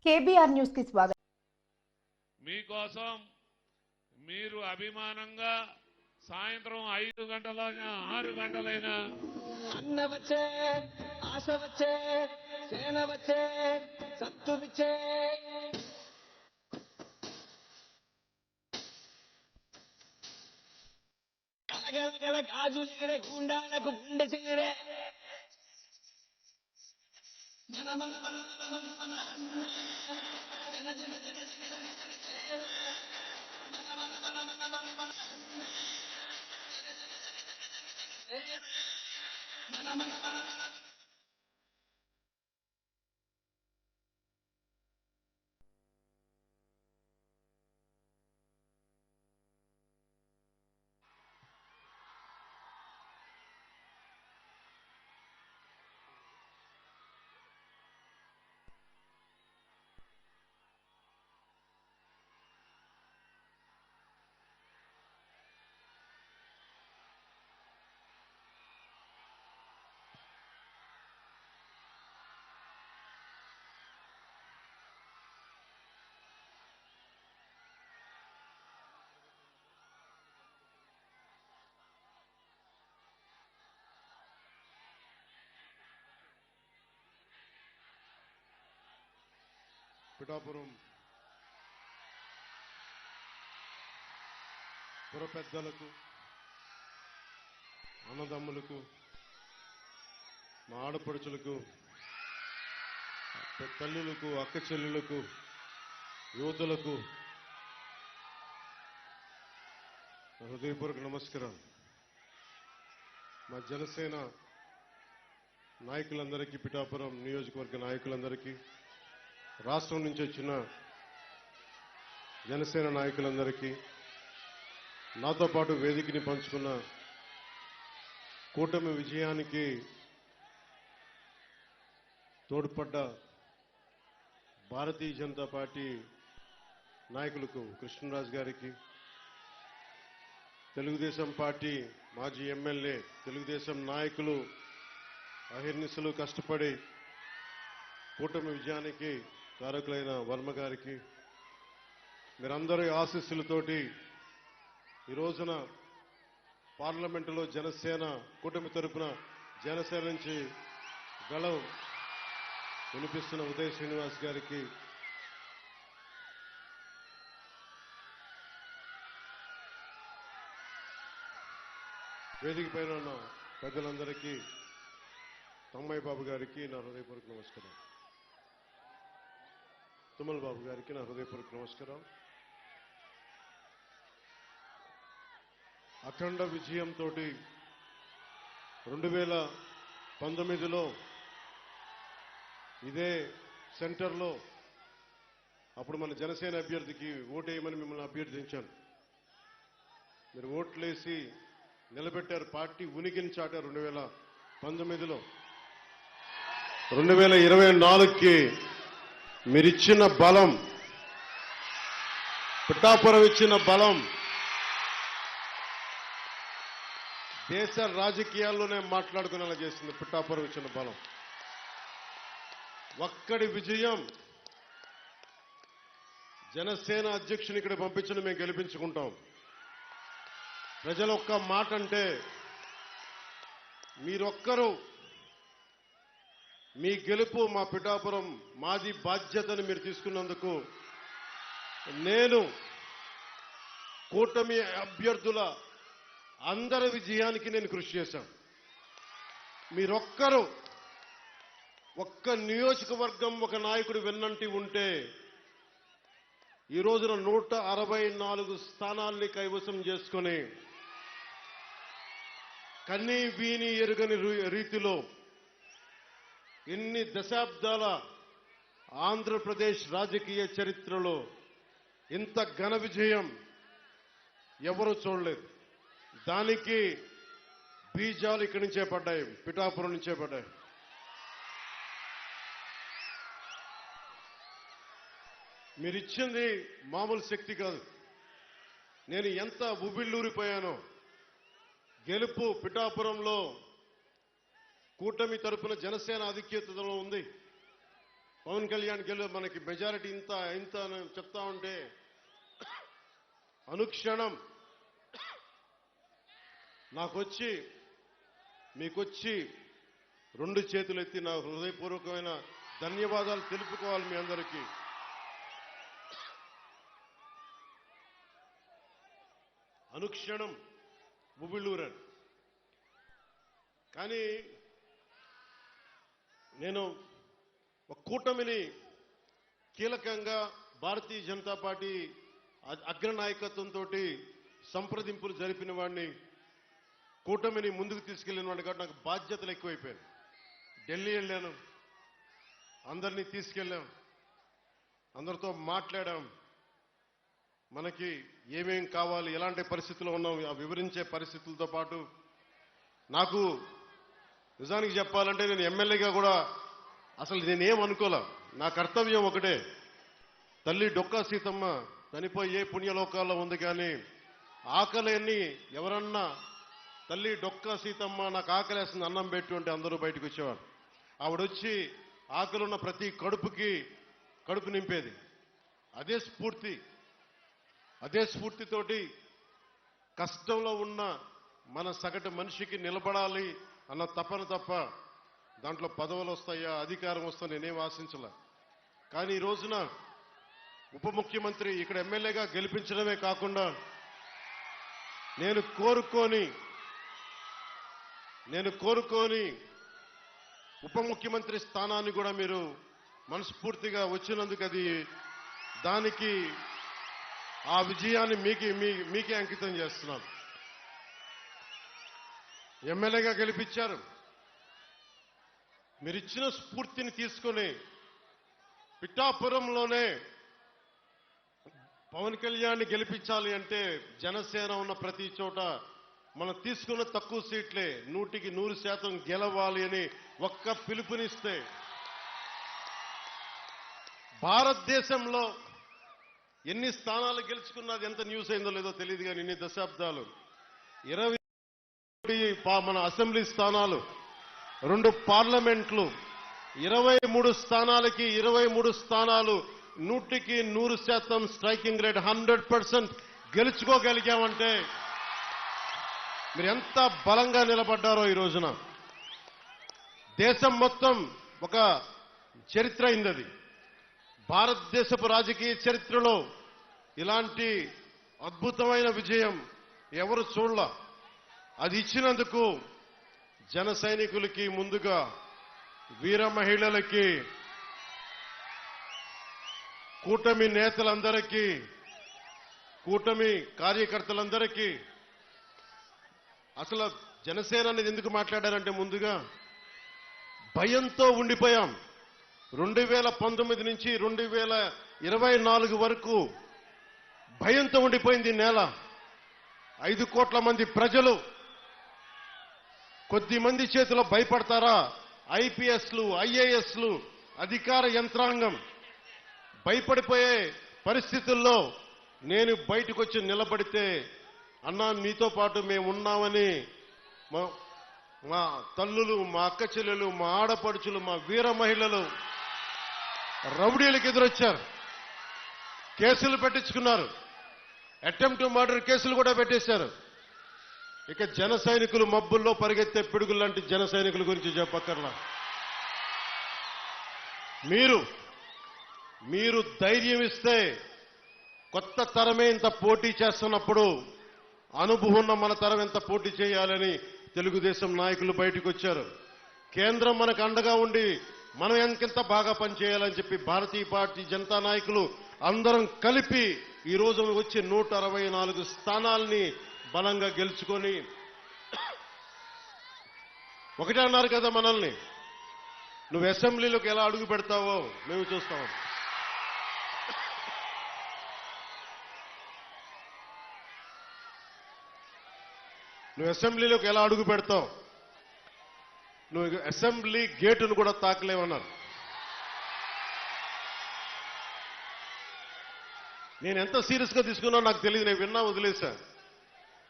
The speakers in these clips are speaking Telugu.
కేబీఆర్ న్యూస్ కి స్వాగతం. మీకోసం మీరు అభిమానంగా సాయంత్రం 5 గంటలైనా 6 గంటలైనా అన్న వచ్చే ఆశ వచ్చే సేన వచ్చే సత్తు విచ్చే కలగల గాజు లేరే గుండాలకు గుండె చెంగరే మన మన మన మన మన జన జన జన పిఠాపురం పుర పెద్దలకు, అన్నదమ్ములకు, మా ఆడపడుచులకు, తల్లులకు, అక్క చెల్లెలకు, యువతులకు హృదయపూర్వక నమస్కారం. మా జనసేన నాయకులందరికీ, పిఠాపురం నియోజకవర్గ నాయకులందరికీ, రాష్ట్రం నుంచి వచ్చిన జనసేన నాయకులందరికీ, నాతో పాటు వేదికని పంచుకున్న కూటమి విజయానికి తోడ్పడ్డ భారతీయ జనతా పార్టీ నాయకులకు, కృష్ణరాజు గారికి, తెలుగుదేశం పార్టీ మాజీ ఎమ్మెల్యే, తెలుగుదేశం నాయకులు అహిర్నిశలు కష్టపడి కూటమి విజయానికి కారకులైన వర్మ గారికి, మీరందరి ఆశీస్సులతోటి ఈ రోజున పార్లమెంటులో జనసేన కూటమి తరపున జనసేన నుంచి గళం వినిపిస్తున్న ఉదయ్ శ్రీనివాస్ గారికి, వేదిక పైన ఉన్న పెద్దలందరికీ, తమ్మయ్య బాబు గారికి నా హృదయపూర్వక నమస్కారం, తుమ్మల బాబు గారికి నా హృదయపూర్వక నమస్కారం. అఖండ విజయంతో 2019లో ఇదే సెంటర్లో అప్పుడు మన జనసేన అభ్యర్థికి ఓటేయమని మిమ్మల్ని అభ్యర్థించాను. మీరు ఓట్లేసి నిలబెట్టారు, పార్టీ ఉనికిని చాటారు. 2019లో 2024కి మీరిచ్చిన బలం, పిఠాపురం ఇచ్చిన బలం దేశ రాజకీయాల్లోనే మాట్లాడుకునేలా చేసింది. పిఠాపురం ఇచ్చిన బలం, ఒక్కడి విజయం. జనసేన అధ్యక్షుని ఇక్కడ పంపించడం మేము గెలిపించుకుంటాం. ప్రజలు ఒక్క మాట అంటే మీరొక్కరు, మీ గెలుపు మా పిఠాపురం మాది బాధ్యతను మీరు తీసుకున్నందుకు నేను కూటమి అభ్యర్థుల అందరి విజయానికి నేను కృషి చేశాను. మీరొక్కరు, ఒక్క నియోజకవర్గం ఒక నాయకుడు వెన్నంటి ఉంటే ఈ రోజున 164 స్థానాల్ని కైవసం చేసుకుని కన్నీ వీని ఎరుగని రీతిలో ఎన్ని దశాబ్దాల ఆంధ్రప్రదేశ్ రాజకీయ చరిత్రలో ఇంత ఘన విజయం ఎవరూ చూడలేదు. దానికి బీజాలు ఇక్కడి నుంచే పడ్డాయి, పిఠాపురం నుంచే పడ్డాయి. మీరిచ్చింది మామూలు శక్తి కాదు. నేను ఎంత ఉబిళ్ళూరిపోయానో. గెలుపు పిఠాపురంలో కూటమి తరపున జనసేన ఆధిక్యతలో ఉంది. పవన్ కళ్యాణ్ మనకి మెజారిటీ ఇంత ఇంత అని చెప్తా ఉంటే అనుక్షణం నాకొచ్చి మీకొచ్చి 2 చేతులు ఎత్తి నా హృదయపూర్వకమైన ధన్యవాదాలు తెలుపుకోవాలి మీ అందరికీ. అనుక్షణం బుబిళ్ళూరన్. కానీ నేను ఒక కూటమిని కీలకంగా భారతీయ జనతా పార్టీ అగ్రనాయకత్వంతో సంప్రదింపులు జరిపిన వాడిని, కూటమిని ముందుకు తీసుకెళ్లిన వాడిని కాబట్టి నాకు బాధ్యతలు ఎక్కువైపోయాయి. ఢిల్లీ వెళ్ళాను, అందరినీ తీసుకెళ్ళాం, అందరితో మాట్లాడాం, మనకి ఏమేం కావాలి, ఎలాంటి పరిస్థితుల్లో ఉన్నాం వివరించే పరిస్థితులతో పాటు నాకు నిజానికి చెప్పాలంటే నేను ఎమ్మెల్యేగా కూడా అసలు నేనేం అనుకోలే. నా కర్తవ్యం ఒకటే, తల్లి డొక్కా సీతమ్మ చనిపోయి ఏ పుణ్యలోకాల్లో ఉంది, కానీ ఆకలిని ఎవరన్నా తల్లి డొక్కా సీతమ్మ నాకు ఆకలేస్తుంది అన్నం పెట్టు అంటే అందరూ బయటకు వచ్చేవారు. ఆవిడొచ్చి ఆకలున్న ప్రతి కడుపు నింపేది. అదే స్ఫూర్తితోటి కష్టంలో ఉన్న మన సగటు మనిషికి నిలబడాలి అన్న తపన తప్ప దాంట్లో పదవులు వస్తాయా అధికారం వస్తా నేనేం ఆశించలే. కానీ ఈ రోజున ఉప ముఖ్యమంత్రి ఇక్కడ ఎమ్మెల్యేగా గెలిపించడమే కాకుండా నేను కోరుకోని ఉప ముఖ్యమంత్రి స్థానాన్ని కూడా మీరు మనస్ఫూర్తిగా వచ్చినందుకు దానికి ఆ విజయాన్ని మీకే అంకితం చేస్తున్నాను. ఎమ్మెల్యేగా గెలిపించారు, మీరిచ్చిన స్ఫూర్తిని తీసుకొని పిఠాపురంలోనే పవన్ కళ్యాణ్ గెలిపించాలి అంటే జనసేన ఉన్న ప్రతి చోట మనం తీసుకున్న తక్కువ సీట్లే 100% గెలవాలి అని ఒక్క పిలుపునిస్తే భారతదేశంలో ఎన్ని స్థానాలు గెలుచుకున్నది ఎంత న్యూస్ అయిందో లేదో తెలియదు, కానీ ఇన్ని దశాబ్దాలు 20 మన అసెంబ్లీ స్థానాలు, 2 పార్లమెంట్లు, 23 స్థానాలకి 23 స్థానాలు 100% స్ట్రైకింగ్ రేట్ 100% గెలుచుకోగలిగామంటే మీరు ఎంత బలంగా నిలబడ్డారో ఈ రోజున. దేశం మొత్తం ఒక చరిత్ర అయింది. భారతదేశపు రాజకీయ చరిత్రలో ఇలాంటి అద్భుతమైన విజయం ఎవరు చూడలా. అది ఇచ్చినందుకు జన సైనికులకి, ముందుగా వీర మహిళలకి, కూటమి నేతలందరికీ, కూటమి కార్యకర్తలందరికీ, అసలు జనసేన అనేది ఎందుకు మాట్లాడారంటే ముందుగా భయంతో ఉండిపోయాం. 2019 నుంచి 2024 వరకు భయంతో ఉండిపోయింది ఈ నేల. 5 కోట్ల మంది ప్రజలు కొద్ది మంది చేతిలో భయపడతారా? ఐపీఎస్లు, ఐఏఎస్లు, అధికార యంత్రాంగం భయపడిపోయే పరిస్థితుల్లో నేను బయటకు వచ్చి నిలబడితే, అన్నా మీతో పాటు మేము ఉన్నామని మా తల్లులు, మా అక్క చెల్లెలు, మా ఆడపడుచులు, మా వీర మహిళలు రౌడీలకు ఎదురొచ్చారు, కేసులు పెట్టించుకున్నారు, అటెంప్ట్ మర్డర్ కేసులు కూడా పెట్టేశారు. ఇక జన సైనికులు మబ్బుల్లో పరిగెత్తే పిడుగులు లాంటి జన సైనికుల గురించి చెప్పక్కర్లా. మీరు ధైర్యం ఇస్తే, కొత్త తరమే ఇంత పోటీ చేస్తున్నప్పుడు అనుభవం ఉన్న మన తరం ఎంత పోటీ చేయాలని తెలుగుదేశం నాయకులు బయటకు వచ్చారు. కేంద్రం మనకు అండగా ఉండి మనం ఎంకెంత బాగా పనిచేయాలని చెప్పి భారతీయ పార్టీ జనతా నాయకులు అందరం కలిపి ఈ రోజు వచ్చి 164 స్థానాల్ని బలంగా గెలుచుకొని, ఒకటే అన్నారు కదా మనల్ని, నువ్వు అసెంబ్లీలోకి ఎలా అడుగు పెడతావో మేము చూస్తాం. నువ్వు అసెంబ్లీలోకి ఎలా అడుగు పెడతావు, నువ్వు అసెంబ్లీ గేటును కూడా తాకలేవన్నారు. నేను ఎంత సీరియస్ గా తీసుకున్నా నాకు తెలియదు, నేను విన్నా వదిలేశా.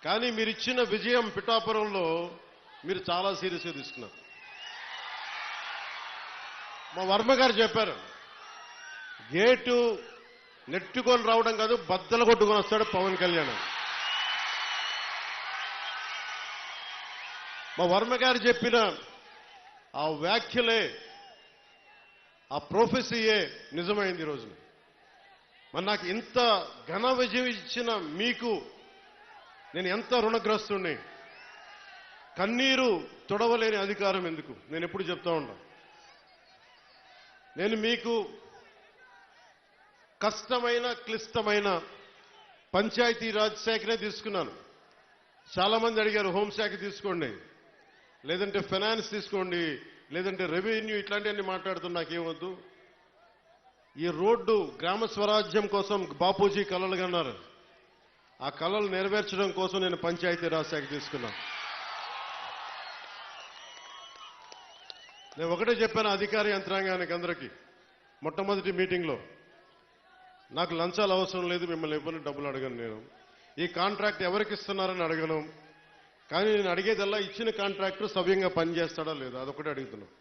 కానీ మీరు ఇచ్చిన విజయం పిఠాపురంలో మీరు చాలా సీరియస్ గా తీసుకున్నారు. మా వర్మ గారు చెప్పారు, గేటు నెట్టుకొని రావడం కాదు, బద్దలు కొట్టుకొని వస్తాడు పవన్ కళ్యాణ్. మా వర్మ గారు చెప్పిన ఆ వ్యాఖ్యలే, ఆ ప్రొఫెసీయే నిజమైంది ఈరోజు. మరి నాకు ఇంత ఘన విజయం ఇచ్చిన మీకు నేను ఎంత రుణగ్రస్తుణ్ణి. కన్నీరు తొడవలేని అధికారం ఎందుకు, నేను ఎప్పుడు చెప్తా ఉన్నా. నేను మీకు కష్టమైన క్లిష్టమైన పంచాయతీరాజ్ శాఖనే తీసుకున్నాను. చాలా మంది అడిగారు హోంశాఖ తీసుకోండి, లేదంటే ఫైనాన్స్ తీసుకోండి, లేదంటే రెవెన్యూ, ఇట్లాంటివన్నీ మాట్లాడుతున్నా. నాకేమొద్దు. ఈ రోడ్డు గ్రామ స్వరాజ్యం కోసం బాపూజీ కలలు కన్నారు. ఆ కలలు నెరవేర్చడం కోసం నేను పంచాయతీరాజ్ శాఖ తీసుకున్నాను. నేను ఒకటే చెప్పాను అధికార యంత్రాంగానికి అందరికీ మొట్టమొదటి మీటింగ్లో, నాకు లంచాలు అవసరం లేదు, మిమ్మల్ని ఎవరిని డబ్బులు అడగను. నేను ఈ కాంట్రాక్ట్ ఎవరికి ఇస్తున్నారని అడగను. కానీ నేను అడిగేదల్లా ఇచ్చిన కాంట్రాక్టర్ సవ్యంగా పనిచేస్తాడా లేదా, అదొకటి అడుగుతున్నాను.